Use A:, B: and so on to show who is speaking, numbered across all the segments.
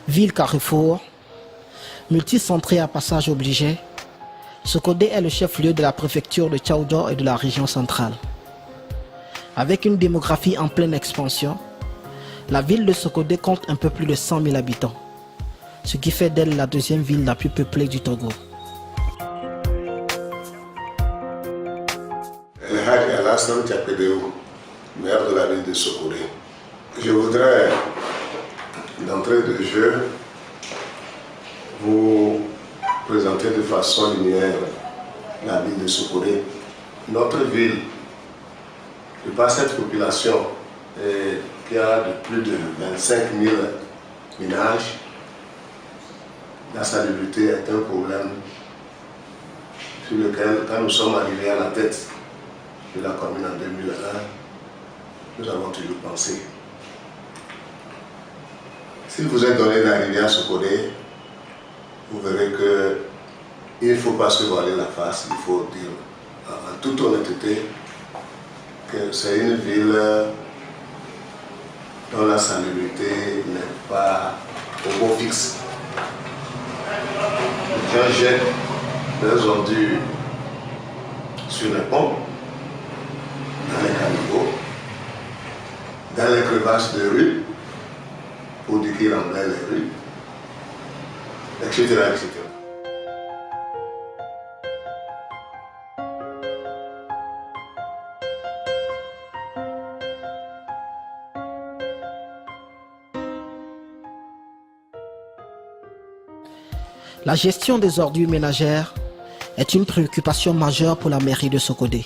A: Ville carrefour, multicentrée à passage obligé, Sokodé est le chef-lieu de la préfecture de Tchaoudor et de la région centrale. Avec une démographie en pleine expansion, la ville de Sokodé compte un peu plus de 100 000 habitants, ce qui fait d'elle la deuxième ville la plus peuplée du Togo.
B: El Hadj Alassane Diapédéou, maire de la ville de Sokodé. Je voudrais, d'entrée de jeu, vous présenter de façon linéaire la ville de Sokodé. Notre ville, de par cette population qui a de plus de 25 000 ménages, la salubrité est un problème sur lequel, quand nous sommes arrivés à la tête de la commune en 2001, nous avons toujours pensé. Si vous êtes donné d'arriver à Sokodé, vous verrez qu'il ne faut pas se voiler la face, il faut dire en toute honnêteté que c'est une ville dont la salubrité n'est pas au beau fixe. Les gens jettent leurs ordures sur les ponts, dans les caniveaux, dans les crevasses de rue, pour dire qu'il emblaye les rues, etc., etc.
A: La gestion des ordures ménagères est une préoccupation majeure pour la mairie de Sokodé.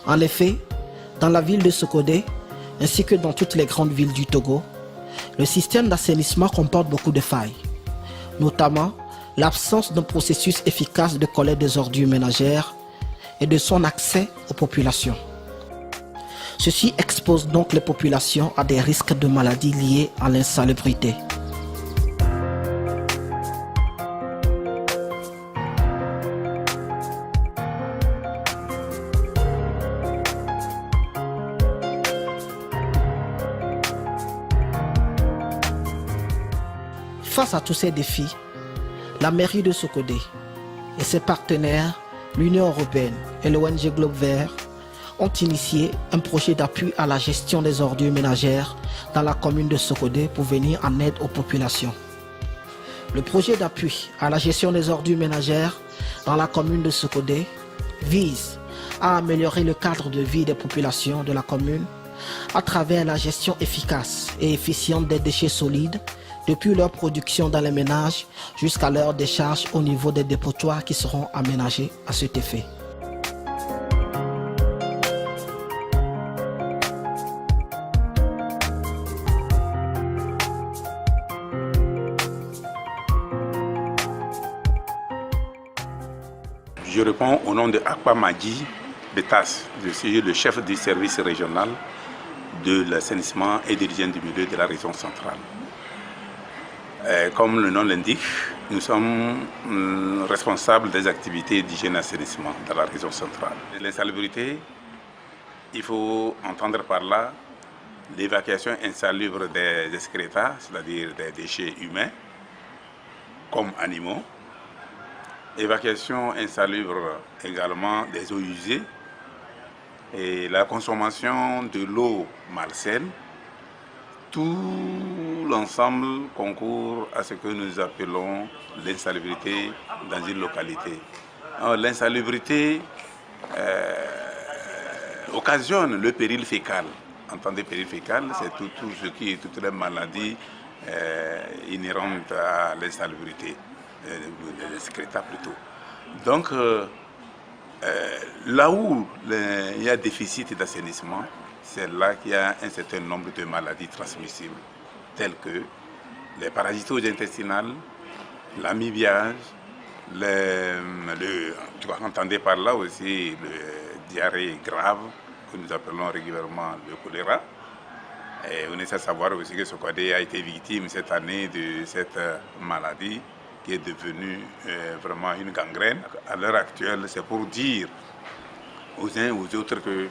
A: En effet, dans la ville de Sokodé, ainsi que dans toutes les grandes villes du Togo, le système d'assainissement comporte beaucoup de failles, notamment l'absence d'un processus efficace de collecte des ordures ménagères et de son accès aux populations. Ceci expose donc les populations à des risques de maladies liés à l'insalubrité. Face à tous ces défis, la mairie de Sokodé et ses partenaires, l'Union européenne et l'ONG Globe Vert, ont initié un projet d'appui à la gestion des ordures ménagères dans la commune de Sokodé pour venir en aide aux populations. Le projet d'appui à la gestion des ordures ménagères dans la commune de Sokodé vise à améliorer le cadre de vie des populations de la commune à travers la gestion efficace et efficiente des déchets solides depuis leur production dans les ménages jusqu'à leur décharge au niveau des dépotoirs qui seront aménagés à cet effet.
C: Je réponds au nom de Akpa Madji de TAS. Je suis le chef du service régional de l'assainissement et de l'hygiène du milieu de la région centrale. Comme le nom l'indique, nous sommes responsables des activités d'hygiène et assainissement dans la région centrale. L'insalubrité, il faut entendre par là l'évacuation insalubre des excréta, c'est-à-dire des déchets humains comme animaux. Évacuation insalubre également des eaux usées et la consommation de l'eau malsaine. Tout l'ensemble concourt à ce que nous appelons l'insalubrité dans une localité. L'insalubrité occasionne le péril fécal. Entendez péril fécal, c'est toutes les maladies inhérentes à l'insalubrité, les excréta plutôt. Donc, là où il y a déficit d'assainissement, c'est là qu'il y a un certain nombre de maladies transmissibles, telles que les parasitoses intestinales, l'amibiase, tu entendez par là aussi le diarrhée grave, que nous appelons régulièrement le choléra. Et on essaie de savoir aussi que Sokodé a été victime cette année de cette maladie qui est devenue vraiment une gangrène. À l'heure actuelle, c'est pour dire aux uns et aux autres que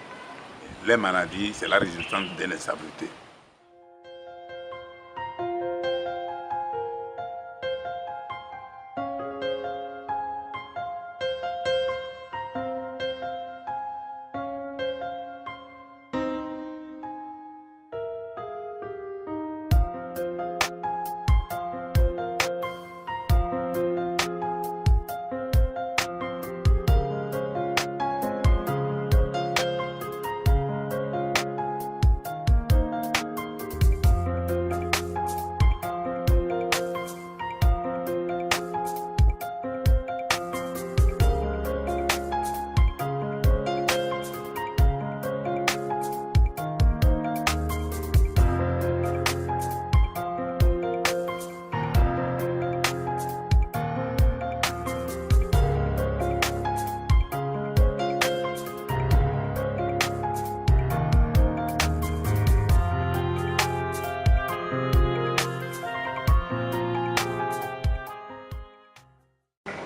C: les maladies, c'est la résultante de l'insalubrité.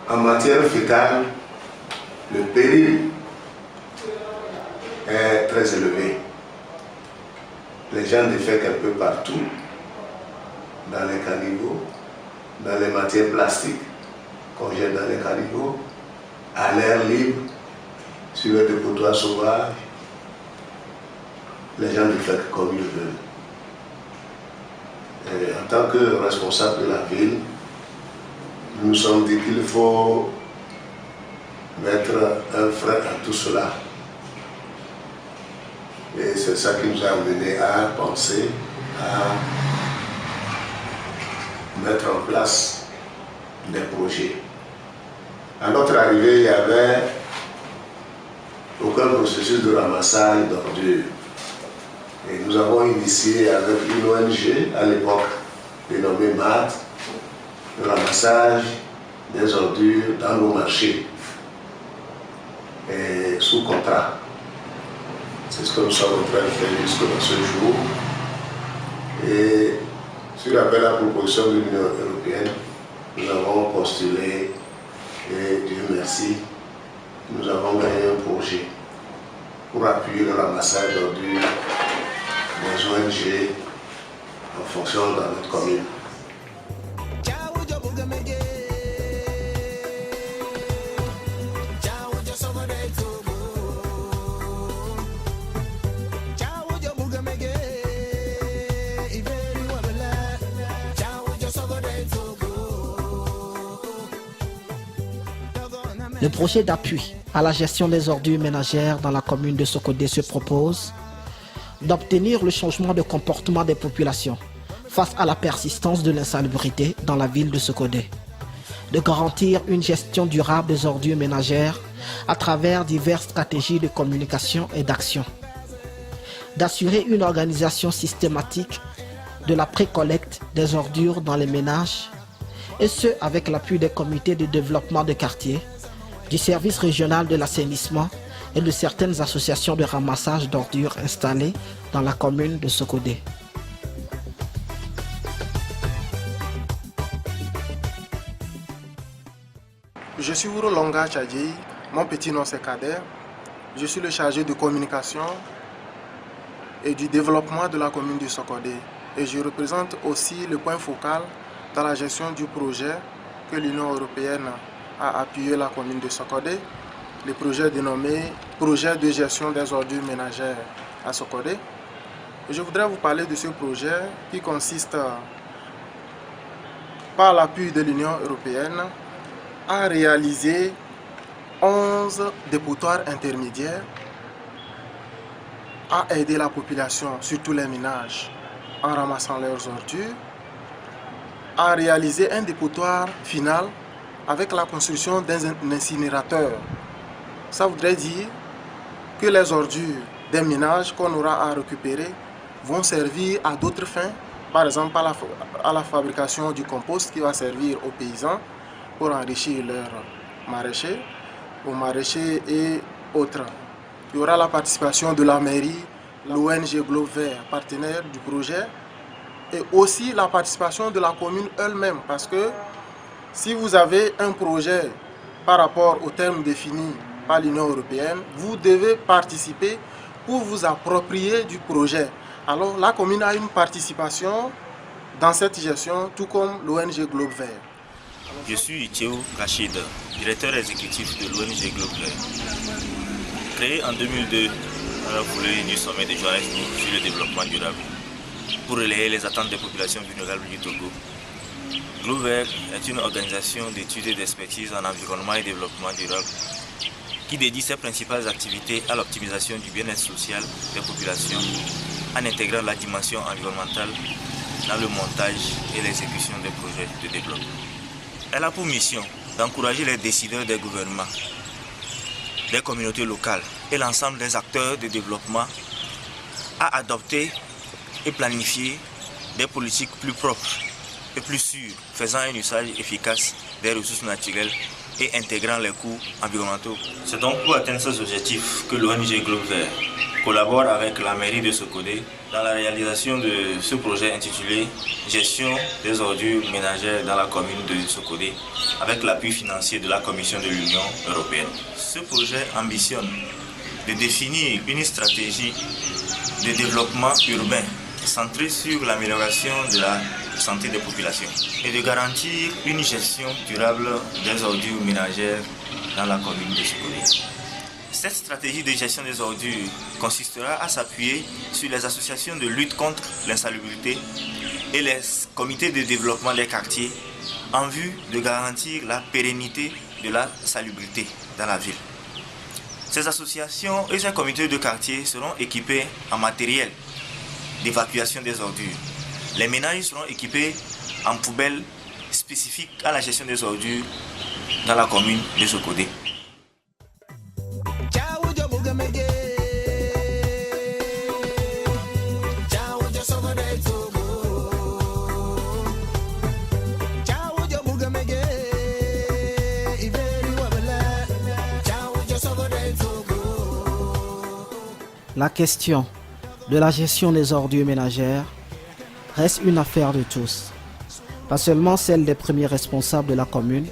B: En matière fécale, le péril est très élevé. Les gens défèquent un peu partout, dans les caniveaux, dans les matières plastiques qu'on jette dans les caniveaux, à l'air libre, sur les dépotoirs sauvages. Les gens défèquent comme ils veulent. Et en tant que responsable de la ville, nous nous sommes dit qu'il faut mettre un frein à tout cela. Et c'est ça qui nous a amené à penser, à mettre en place des projets. À notre arrivée, il n'y avait aucun processus de ramassage d'ordures. Et nous avons initié avec une ONG à l'époque, dénommée MAD, le ramassage des ordures dans nos marchés, et sous contrat. C'est ce que nous sommes en train de faire jusqu'à ce jour. Et sur l'appel à la proposition de l'Union européenne, nous avons postulé et Dieu merci, nous avons gagné un projet pour appuyer le ramassage d'ordures des ONG en fonction de notre commune.
A: Le projet d'appui à la gestion des ordures ménagères dans la commune de Sokodé se propose d'obtenir le changement de comportement des populations face à la persistance de l'insalubrité dans la ville de Sokodé, de garantir une gestion durable des ordures ménagères à travers diverses stratégies de communication et d'action, d'assurer une organisation systématique de la précollecte des ordures dans les ménages, et ce avec l'appui des comités de développement de quartier, du service régional de l'assainissement et de certaines associations de ramassage d'ordures installées dans la commune de Sokodé.
D: Je suis Ouro Longa Tchadji, mon petit nom c'est Kader. Je suis le chargé de communication et du développement de la commune de Sokodé. Et je représente aussi le point focal dans la gestion du projet que l'Union européenne a appuyé la commune de Sokodé, le projet dénommé Projet de gestion des ordures ménagères à Sokodé. Et je voudrais vous parler de ce projet qui consiste, par l'appui de l'Union européenne, à réaliser 11 dépotoirs intermédiaires, à aider la population, surtout les ménages, en ramassant leurs ordures, à réaliser un dépotoir final avec la construction d'un incinérateur. Ça voudrait dire que les ordures des ménages qu'on aura à récupérer vont servir à d'autres fins, par exemple à la fabrication du compost qui va servir aux paysans pour enrichir leurs maraîchers, aux maraîchers et autres. Il y aura la participation de la mairie, l'ONG Globe Vert, partenaire du projet, et aussi la participation de la commune elle-même, parce que si vous avez un projet par rapport aux termes définis par l'Union européenne, vous devez participer pour vous approprier du projet. Alors la commune a une participation dans cette gestion, tout comme l'ONG Globe Vert.
E: Je suis Théo Rachid, directeur exécutif de l'ONG Globe Vert. Créé en 2002 dans la foulée du sommet de Johannesburg sur le développement durable pour relayer les attentes des populations vulnérables du Togo, Globe Vert est une organisation d'études et d'expertise en environnement et développement durable qui dédie ses principales activités à l'optimisation du bien-être social des populations en intégrant la dimension environnementale dans le montage et l'exécution des projets de développement. Elle a pour mission d'encourager les décideurs des gouvernements, des communautés locales et l'ensemble des acteurs de développement à adopter et planifier des politiques plus propres et plus sûres, faisant un usage efficace des ressources naturelles et intégrant les coûts environnementaux. C'est donc pour atteindre ces objectifs que l'ONG Globe Vert collabore avec la mairie de Sokodé dans la réalisation de ce projet intitulé Gestion des ordures ménagères dans la commune de Sokodé, avec l'appui financier de la Commission de l'Union européenne. Ce projet ambitionne de définir une stratégie de développement urbain centrée sur l'amélioration de la santé des populations et de garantir une gestion durable des ordures ménagères dans la commune de Sokodé. Cette stratégie de gestion des ordures consistera à s'appuyer sur les associations de lutte contre l'insalubrité et les comités de développement des quartiers en vue de garantir la pérennité de la salubrité dans la ville. Ces associations et ces comités de quartier seront équipés en matériel d'évacuation des ordures. Les ménages seront équipés en poubelles spécifiques à la gestion des ordures dans la commune de Sokodé.
A: La question de la gestion des ordures ménagères reste une affaire de tous, pas seulement celle des premiers responsables de la commune,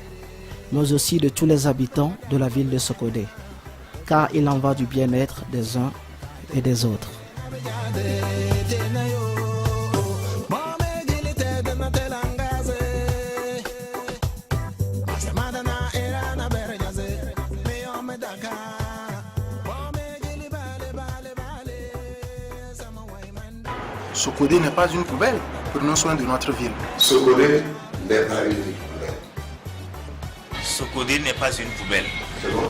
A: mais aussi de tous les habitants de la ville de Sokodé, car il en va du bien-être des uns et des autres.
D: Sokodé n'est pas une poubelle, prenons soin de notre ville.
B: Sokodé n'est pas une poubelle.
E: Sokodé n'est pas une poubelle.
B: C'est bon.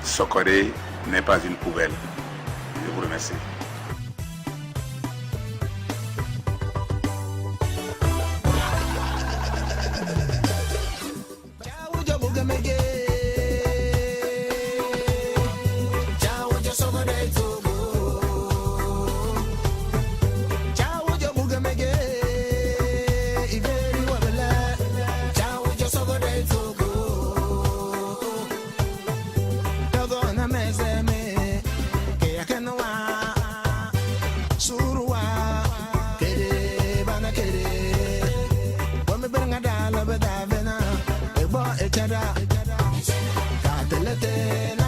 C: Sokodé n'est pas une poubelle. Je vous remercie.
F: Echa da, ka telete.